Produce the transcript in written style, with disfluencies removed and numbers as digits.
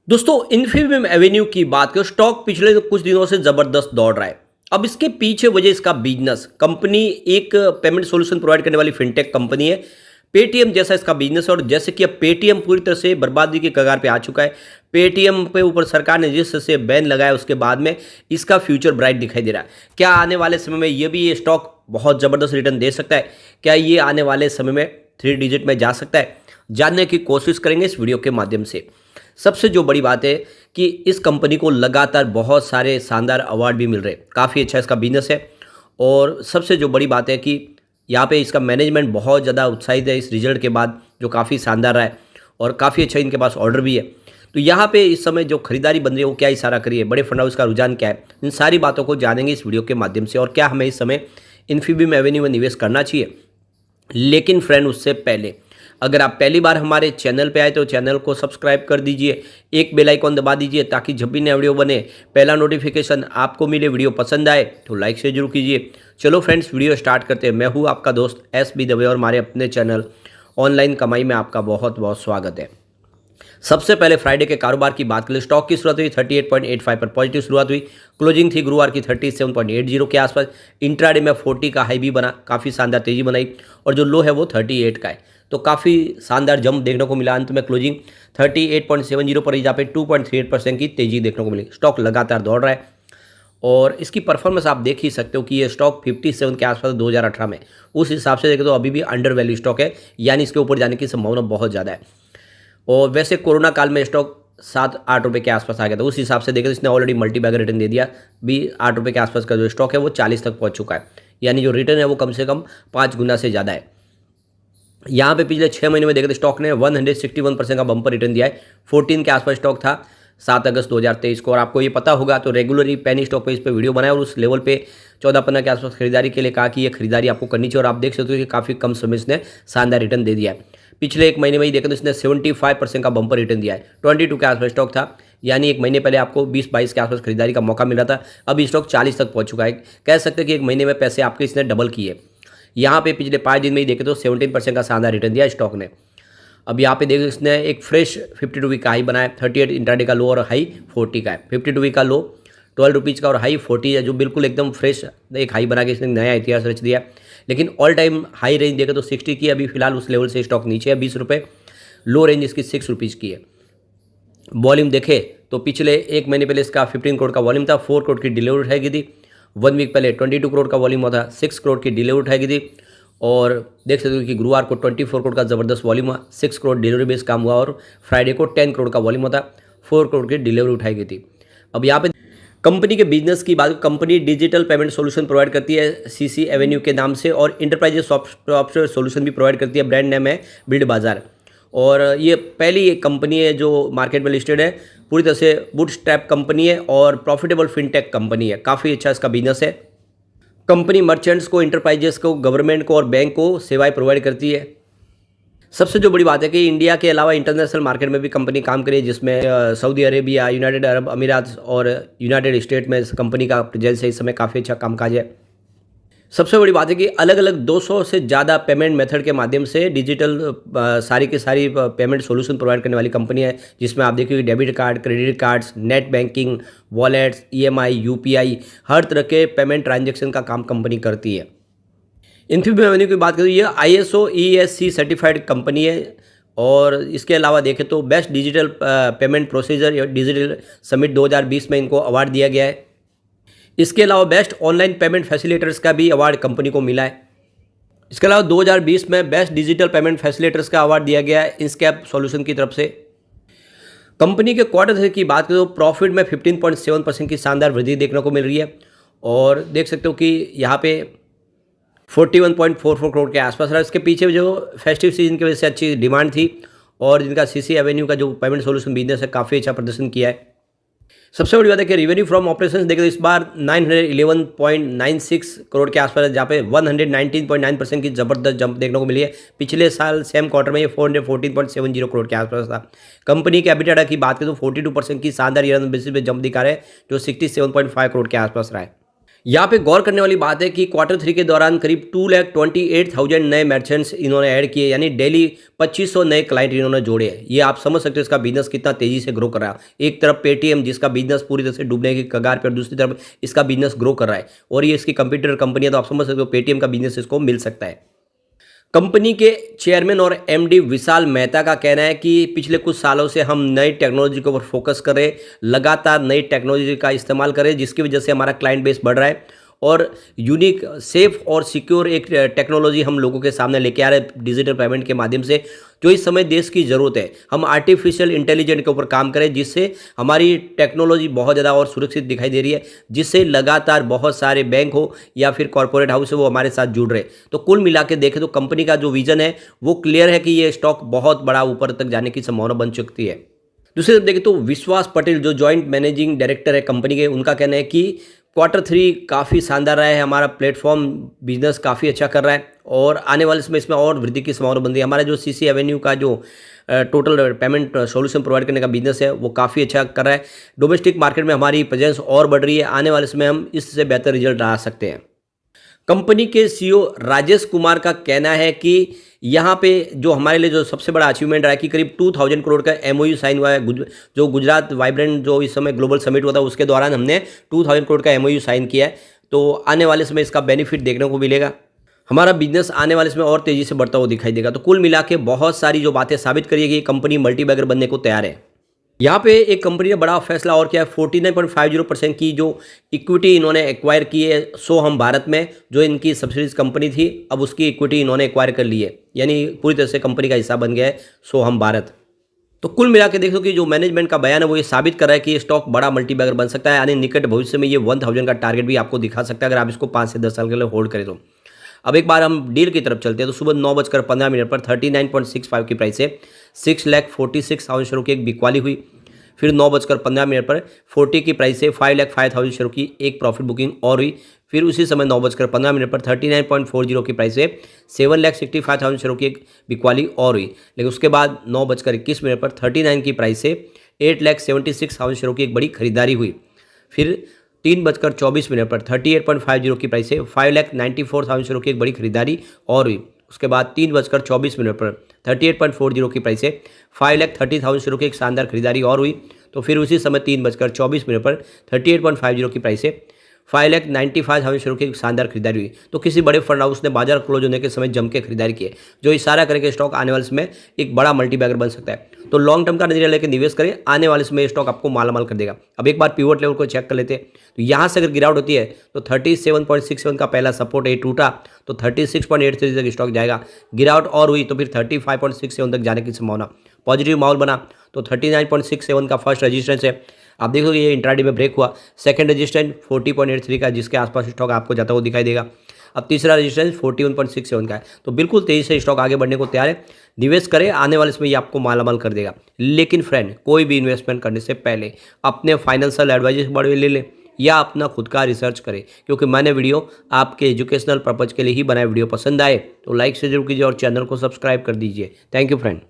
दोस्तों Infibeam Avenue की बात करें, स्टॉक पिछले कुछ दिनों से ज़बरदस्त दौड़ रहा है। अब इसके पीछे वजह इसका बिजनेस कंपनी एक पेमेंट सॉल्यूशन प्रोवाइड करने वाली फिनटेक कंपनी है। पेटीएम जैसा इसका बिजनेस है और जैसे कि अब पेटीएम पूरी तरह से बर्बादी के कगार पे आ चुका है। पेटीएम पे ऊपर सरकार ने जिस तरह से बैन लगाया उसके बाद में इसका फ्यूचर ब्राइट दिखाई दे रहा है। क्या आने वाले समय में ये स्टॉक बहुत ज़बरदस्त रिटर्न दे सकता है? क्या ये आने वाले समय में 3 डिजिट में जा सकता है? जानने की कोशिश करेंगे इस वीडियो के माध्यम से। सबसे जो बड़ी बात है कि इस कंपनी को लगातार बहुत सारे शानदार अवार्ड भी मिल रहे हैं। काफ़ी अच्छा इसका बिजनेस है और सबसे जो बड़ी बात है कि यहाँ पे इसका मैनेजमेंट बहुत ज़्यादा उत्साहित है इस रिजल्ट के बाद, जो काफ़ी शानदार रहा है और काफ़ी अच्छा इनके पास ऑर्डर भी है। तो यहाँ पे इस समय जो खरीदारी बन रही है वो क्या इशारा करिए, बड़े फंड हाउस का रुझान क्या है, इन सारी बातों को जानेंगे इस वीडियो के माध्यम से। और क्या हमें इस समय इन्फीबीम एवेन्यू में निवेश करना चाहिए। लेकिन फ्रेंड, उससे पहले अगर आप पहली बार हमारे चैनल पे आए तो चैनल को सब्सक्राइब कर दीजिए, एक बेल आइकॉन दबा दीजिए ताकि जब भी नया वीडियो बने पहला नोटिफिकेशन आपको मिले। वीडियो पसंद आए तो लाइक से जरूर कीजिए। चलो फ्रेंड्स, वीडियो स्टार्ट करते हैं। मैं हूँ आपका दोस्त एस बी दवे और हमारे अपने चैनल ऑनलाइन कमाई में आपका बहुत बहुत स्वागत है। सबसे पहले फ्राइडे के कारोबार की बात करें, स्टॉक की शुरुआत हुई 38.85 पर पॉजिटिव शुरुआत हुई। क्लोजिंग थी गुरुवार की 37.80 के आसपास। इंट्राडे में 40 का हाई भी बना, काफ़ी शानदार तेजी बनाई और जो लो है वो 38 का है। तो काफ़ी शानदार जंप देखने को मिला। अंत में क्लोजिंग 38.70 पर ही, जहाँ पे 2.38% की तेजी देखने को मिली। स्टॉक लगातार दौड़ रहा है और इसकी परफॉर्मेंस आप देख ही सकते हो कि ये स्टॉक 57 के आसपास 2018 में, उस हिसाब से देखें तो अभी भी अंडर वैल्यू स्टॉक है, यानी इसके ऊपर जाने की संभावना बहुत ज़्यादा है। और वैसे कोरोना काल में स्टॉक 7-8 रुपये के आसपास आ गया था, उस हिसाब से देखें तो इसने ऑलरेडी मल्टी बैगर रिटर्न दे दिया भी। 8 रुपये के आसपास का जो स्टॉक है वो 40 तक पहुंच चुका है, यानी जो रिटर्न है वो कम से कम 5 गुना से ज़्यादा है। यहाँ पे पिछले 6 महीने में देखें तो स्टॉक ने 161% का बम्पर रिटर्न दिया है। 14 के आसपास स्टॉक था 7 अगस्त 2023 को। और आपको ये पता होगा तो रेगुलरली पैनी स्टॉक पे इस पर वीडियो बनाया और उस लेवल पे 14-15 के आसपास खरीदारी के लिए कहा कि ये खरीदारी आपको करनी चाहिए। और आप देख सकते हो कि काफ़ी कम समय इसने शानदार रिटर्न दे दिया है। पिछले एक महीने में ही देखें तो इसने 75% का बम्पर रिटर्न दिया है। 22 के आसपास स्टॉक था, यानी एक महीने पहले आपको 20-22 के आसपास खरीदारी का मौका मिला था। अभी स्टॉक 40 तक पहुंच चुका है। कह सकते हैं कि एक महीने में पैसे आपके इसने डबल किए। यहाँ पे पिछले 5 दिन में ही देखें तो 17% का शानदार रिटर्न दिया स्टॉक ने। अब यहाँ पे देखो इसने एक फ्रेश 52 वीक का हाई बनाया। 38 इंट्राडे का लो और हाई 40 का है। 52 वीक का लो 12 रुपीज़ का और हाई 40 है, जो बिल्कुल एकदम फ्रेश एक हाई बना के इसने नया इतिहास रच दिया। लेकिन ऑल टाइम हाई रेंज देखें तो 60 की, अभी फिलहाल उस लेवल से स्टॉक नीचे है 20 रुपये। लो रेंज इसकी 6 रुपीज़ की है। वॉल्यूम देखे तो पिछले एक महीने पहले इसका 15 करोड़ का वॉल्यूम था, 4 करोड़ की डिलीवरी उठाई गई थी। 1 वीक पहले 22 करोड़ का वॉल्यूम हुआ था, 6 करोड़ की डिलीवरी उठाई गई थी। और देख सकते हो कि गुरुवार को 24 करोड़ का ज़बरदस्त वॉल्यूम हुआ, 6 करोड़ डिलीवरी बेस काम हुआ। और फ्राइडे को 10 करोड़ का वॉल्यूम होता, 4 करोड़ की डिलीवरी उठाई गई थी। अब यहाँ पे कंपनी के बिजनेस की बात, company digital payment solution provide करती है सीसी एवेन्यू के नाम से, और इंटरप्राइजेज सॉफ्टवेयर सॉल्यूशन भी प्रोवाइड करती है। ब्रांड नेम है बिल्ड बाजार। और ये पहली एक कंपनी है जो मार्केट में लिस्टेड है। पूरी तरह से बूटस्ट्रैप कंपनी है और प्रॉफिटेबल फिनटेक कंपनी है। काफ़ी अच्छा इसका बिजनेस है। कंपनी मर्चेंट्स को, इंटरप्राइजेस को, गवर्नमेंट को और बैंक को सेवाएं प्रोवाइड करती है। सबसे जो बड़ी बात है कि इंडिया के अलावा इंटरनेशनल मार्केट में भी कंपनी काम करी है, जिसमें सऊदी अरेबिया, यूनाइटेड अरब अमीरात और यूनाइटेड स्टेट में इस कंपनी का प्रेजेंस है। इस समय काफ़ी अच्छा कामकाज है। सबसे बड़ी बात है कि अलग अलग 200 से ज़्यादा पेमेंट मेथड के माध्यम से डिजिटल सारी की सारी पेमेंट सॉल्यूशन प्रोवाइड करने वाली कंपनी है, जिसमें आप देखिए debit card, credit cards, net banking, wallets, EMI, UPI, हर तरह के पेमेंट ट्रांजैक्शन का काम कंपनी करती है। इन्फीबीम एवेन्यू की बात करें तो ये ISO ESC सर्टिफाइड कंपनी है। और इसके अलावा देखें तो बेस्ट डिजिटल पेमेंट प्रोसीजर या डिजिटल समिट 2020 में इनको अवार्ड दिया गया है। इसके अलावा बेस्ट ऑनलाइन पेमेंट फैसिलिटेटर्स का भी अवार्ड कंपनी को मिला है। इसके अलावा 2020 में बेस्ट डिजिटल पेमेंट फैसिलिटेटर्स का अवार्ड दिया गया है इंस्कैप सॉल्यूशन की तरफ से। कंपनी के क्वार्टर की बात करें तो प्रॉफिट में 15.7% की शानदार वृद्धि देखने को मिल रही है। और देख सकते हो कि यहाँ पे 41.44 करोड़ के आसपास रहा। इसके पीछे जो फेस्टिव सीजन की वजह से अच्छी डिमांड थी और जिनका सीसी एवेन्यू का जो पेमेंट सॉल्यूशन बिजनेस है काफ़ी अच्छा प्रदर्शन किया है। सबसे बड़ी बात है कि रेवेन्यू फ्रॉम ऑपरेशंस देखें तो इस बार 911.96 करोड़ के आसपास है, जहाँ पे 119.9% की ज़बरदस्त जंप देखने को मिली है। पिछले साल सेम क्वार्टर में ये 414.70 करोड़ के आसपास था। कंपनी के एबिटाडा की बात करें तो 42% की शानदार ईयर बेसिस पे जंप दिखा रहे हैं, जो 67.5 करोड़ के आसपास रहा है। यहाँ पे गौर करने वाली बात है कि क्वार्टर 3 के दौरान करीब 2,28,000 नए मर्चेंट्स इन्होंने ऐड किए, यानी डेली 2500 नए क्लाइंट इन्होंने जोड़े हैं। ये आप समझ सकते हो इसका बिजनेस कितना तेजी से ग्रो कर रहा है। एक तरफ पेटीएम जिसका बिजनेस पूरी तरह से डूबने की कगार पर, दूसरी तरफ इसका बिजनेस ग्रो कर रहा है और ये इसकी कंप्यूटर कंपनी है, तो आप समझ सकते हो पेटीएम का बिजनेस इसको मिल सकता है। कंपनी के चेयरमैन और एमडी विशाल मेहता का कहना है कि पिछले कुछ सालों से हम नई टेक्नोलॉजी के ऊपर फोकस कर रहे हैं, लगातार नई टेक्नोलॉजी का इस्तेमाल कर रहे हैं, जिसकी वजह से हमारा क्लाइंट बेस बढ़ रहा है और यूनिक, सेफ और सिक्योर एक टेक्नोलॉजी हम लोगों के सामने लेके आ रहे हैं डिजिटल पेमेंट के माध्यम से, जो इस समय देश की ज़रूरत है। हम आर्टिफिशियल इंटेलिजेंस के ऊपर काम करें, जिससे हमारी टेक्नोलॉजी बहुत ज़्यादा और सुरक्षित दिखाई दे रही है, जिससे लगातार बहुत सारे बैंक हो या फिर कॉर्पोरेट हाउस है वो हमारे साथ जुड़ रहे। तो कुल मिला के देखें तो कंपनी का जो विजन है वो क्लियर है कि ये स्टॉक बहुत बड़ा ऊपर तक जाने की संभावना बन चुकी है। दूसरी तरफ देखें तो विश्वास पटेल जो जॉइंट मैनेजिंग डायरेक्टर है कंपनी के, उनका कहना है कि क्वार्टर 3 काफ़ी शानदार रहा है, हमारा प्लेटफॉर्म बिजनेस काफ़ी अच्छा कर रहा है और आने वाले समय इसमें और वृद्धि की संभावना बन रही है। हमारा जो सीसी एवेन्यू का जो टोटल पेमेंट सॉल्यूशन प्रोवाइड करने का बिजनेस है वो काफ़ी अच्छा कर रहा है। डोमेस्टिक मार्केट में हमारी प्रेजेंस और बढ़ रही है, आने वाले समय हम इससे बेहतर रिजल्ट ला सकते हैं। कंपनी के सीईओ राजेश कुमार का कहना है कि यहाँ पे जो हमारे लिए जो सबसे बड़ा अचीवमेंट रहा है कि करीब 2000 करोड़ का एमओयू साइन हुआ है। जो गुजरात वाइब्रेंट जो इस समय ग्लोबल समिट हुआ था उसके दौरान हमने 2000 करोड़ का एमओयू साइन किया है, तो आने वाले समय इसका बेनिफिट देखने को मिलेगा। हमारा बिजनेस आने वाले समय और तेज़ी से बढ़ता हुआ दिखाई देगा। तो कुल मिला के बहुत सारी जो बातें साबित करिए कि कंपनी मल्टीबैगर बनने को तैयार है। यहाँ पे एक कंपनी ने बड़ा फैसला और किया है, 49.50% की जो इक्विटी इन्होंने एक्वायर की है सोहम भारत में, जो इनकी सब्सिडीज कंपनी थी, अब उसकी इक्विटी इन्होंने एक्वायर कर ली है, यानी पूरी तरह से कंपनी का हिस्सा बन गया है सोहम भारत। तो कुल मिला के देखो कि जो मैनेजमेंट का बयान है वो ये साबित कर रहा है कि ये स्टॉक बड़ा मल्टीबैगर बन सकता है, यानी निकट भविष्य में ये 1000 का टारगेट भी आपको दिखा सकता है अगर आप इसको 5 से 10 साल के लिए होल्ड करें तो। अब एक बार हम डील की तरफ चलते हैं तो सुबह 9:15 पर 39.65 की प्राइस से 6,46,000 शेयरों की एक बिकवाली हुई। फिर 9:15 पर 40 की प्राइस से 5,05,000 शेयरों की एक प्रॉफिट बुकिंग और हुई। फिर उसी समय 9:15 पर 39.40 की प्राइस से 7,65,000 शेयरों की एक बिकवाली और हुई। लेकिन उसके बाद 9:21 पर 39 की प्राइस से 8,76,000 शेयरों की एक बड़ी खरीदारी हुई। फिर 3:24 पर 38.50 की प्राइस से 5,94,000 शेयरों की एक बड़ी खरीदारी और हुई। उसके बाद 3:24 पर 38.40 की प्राइस से 5,30,000 शेयरों की एक शानदार खरीदारी और हुई। तो फिर उसी समय 3:24 पर 38.50 की प्राइस से 5,95,000 शेयरों की एक शानदार खरीदारी हुई। तो किसी बड़े फंड हाउस ने बाजार क्लोज होने के समय जम के खरीदारी की है, जो इशारा करेगा स्टॉक आने वाले समय एक बड़ा मल्टीबैगर बन सकता है। तो लॉन्ग टर्म का नजरिया लेकर निवेश करें, आने वाले समय स्टॉक आपको मालामाल कर देगा। अब एक बार पिवट लेवल को चेक कर लेते हैं, तो यहाँ से अगर गिरावट होती है तो 37.67 का पहला सपोर्ट टूटा तो 36.83 तक स्टॉक जाएगा। गिरावट और हुई तो फिर 35.67 तक जाने की संभावना। पॉजिटिव माहौल बना तो 39.67 का फर्स्ट रेजिस्टेंस है। आप देखोगे ये इंट्राडे में ब्रेक हुआ। सेकंड रेजिस्टेंस 40.83 का, जिसके आसपास स्टॉक आपको जाता हुआ दिखाई देगा। अब तीसरा रेजिस्टेंस 41.67 का है। तो बिल्कुल तेजी से स्टॉक आगे बढ़ने को तैयार है, निवेश करें, आने वाले समय ये आपको मालामाल कर देगा। लेकिन फ्रेंड, कोई भी इन्वेस्टमेंट करने से पहले अपने फाइनेंशियल एडवाइजर बड़े ले लें या अपना खुद का रिसर्च करें, क्योंकि मैंने वीडियो आपके एजुकेशनल पर्पज़ के लिए ही बनाया। वीडियो पसंद आए तो लाइक से जरूर कीजिए और चैनल को सब्सक्राइब कर दीजिए। Thank you friend.